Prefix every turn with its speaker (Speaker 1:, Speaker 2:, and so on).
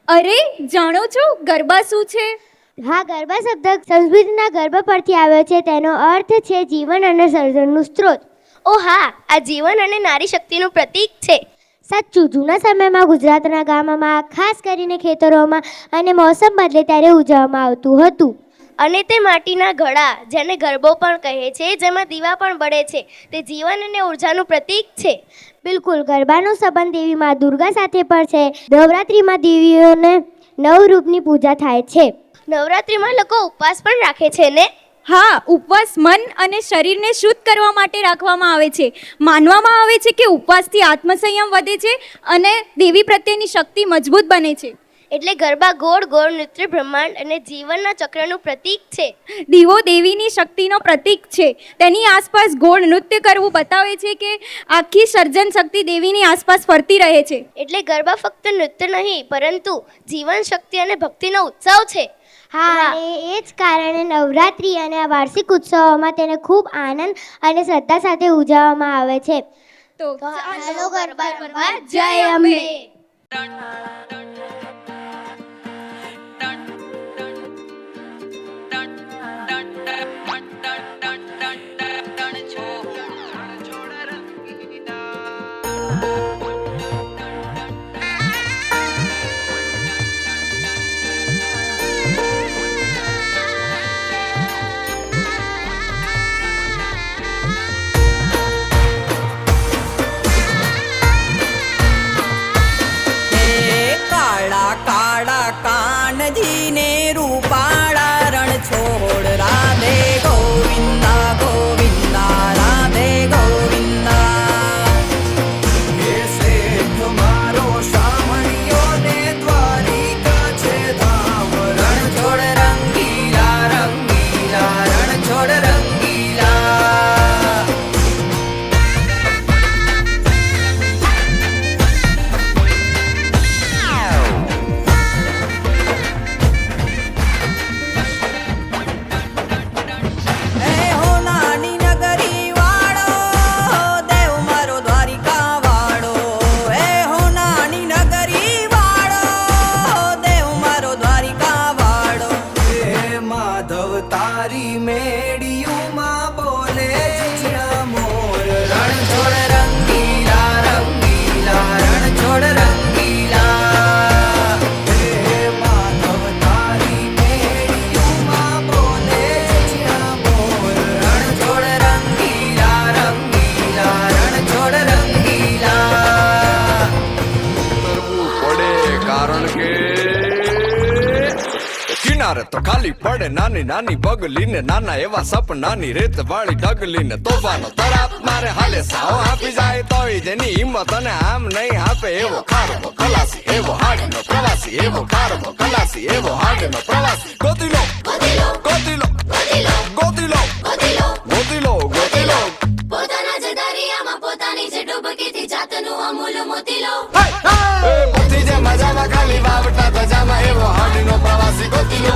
Speaker 1: અરે જાણો છો ગરબા શું છે?
Speaker 2: હા, ગરબા શબ્દ સંસ્કૃતના ગર્ભ પરથી આવ્યો છે. તેનો અર્થ છે જીવન અને સર્જનનું સ્ત્રોત.
Speaker 3: ઓ હા, આ જીવન અને નારી શક્તિનું પ્રતીક છે.
Speaker 2: સાચું. જૂના સમયમાં ગુજરાતના ગામમાં, ખાસ કરીને ખેતરોમાં અને મોસમ બદલે ત્યારે ઉજવવામાં આવતું હતું.
Speaker 3: અને તે માટીના ઘડા, જેને ગરબો પણ કહે છે, જેમાં દીવા પણ બળે છે, તે જીવન અને ઉર્જાનું પ્રતીક છે.
Speaker 2: બિલકુલ. ગરબાનો સંબંધ દેવી મા દુર્ગા સાથે પણ છે. નવરાત્રિમાં દેવીઓને નવ રૂપની પૂજા થાય છે.
Speaker 3: નવરાત્રિમાં લોકો ઉપવાસ પણ રાખે છે ને?
Speaker 1: હા, ઉપવાસ મન અને શરીરને શુદ્ધ કરવા માટે રાખવામાં આવે છે. માનવામાં આવે છે કે ઉપવાસથી આત્મસંયમ વધે છે અને દેવી પ્રત્યેની શક્તિ મજબૂત બને છે.
Speaker 3: એટલે ગરબા ગોળ ગોળ નૃત્ય બ્રહ્માંડ અને જીવનના ચક્રનું પ્રતીક છે.
Speaker 1: દીવો દેવીની શક્તિનો પ્રતીક છે. તેની આસપાસ ગોળ નૃત્ય કરવું બતાવે છે કે આખી સર્જન શક્તિ દેવીની આસપાસ ફરતી રહે છે.
Speaker 3: એટલે ગરબા ફક્ત નૃત્ય નહીં, પરંતુ જીવન શક્તિ અને ભક્તિનો ઉત્સવ છે.
Speaker 2: હા, અને એ જ કારણે નવરાત્રિ અને આ વાર્ષિક ઉત્સવોમાં તેને ખૂબ આનંદ અને શ્રદ્ધા સાથે ઉજવવામાં આવે છે.
Speaker 1: તો
Speaker 2: ચાલો ગરબા રમવા. જય અંબે.
Speaker 4: કાળા કાળા કાનજીને રૂપાળા રણ છોડ રાધે ગોવિંદા ગોવિંદા રાધે ગોવિંદા. હે શેઠ મારો સામણિયો ને દ્વારિકા છે ધામ. રણ છોડ રંગીલા રંગીલા રણ છોડ રંગીલા. તારી મેડિયુમાં બોલે જીયા મોર. રણ છોડ રંગીલા રંગીલા રણ છોડ રંગીલા. હે માધવ તારી મેડિયુમાં બોલે જીયા મોર. રણ છોડ રંગીલા રંગીલા રણ છોડ રંગીલા.
Speaker 5: કરવું પડે કારણ કે કિનારે તો ખાલી પડે નાની નાની પગલીને, નાના એવા સપનાની રેત વાળી ડગલીને. તોફાનો તરાપ મારે હાલે સાવ આપી જાય તોય જેની હિંમત અને આમ નહીં આપે એવો ખારવો ખલાસી, એવો હાડનો પ્રવાસી, એવો ખારવો ખલાસી, એવો હાડનો પ્રવાસી. ગોતી લો ગોતી લો ગોતી લો ગોતી લો ગોતી લો.
Speaker 6: પોતાના જ દરિયામાં પોતાની જ ડૂબકીથી જાતનું અમૂલ મોતી લો.
Speaker 5: એ પતિ જે મજામાં ખાલી વાવટા ધજામાં એવો હાડનો પ્રવાસી. ગોતી લો.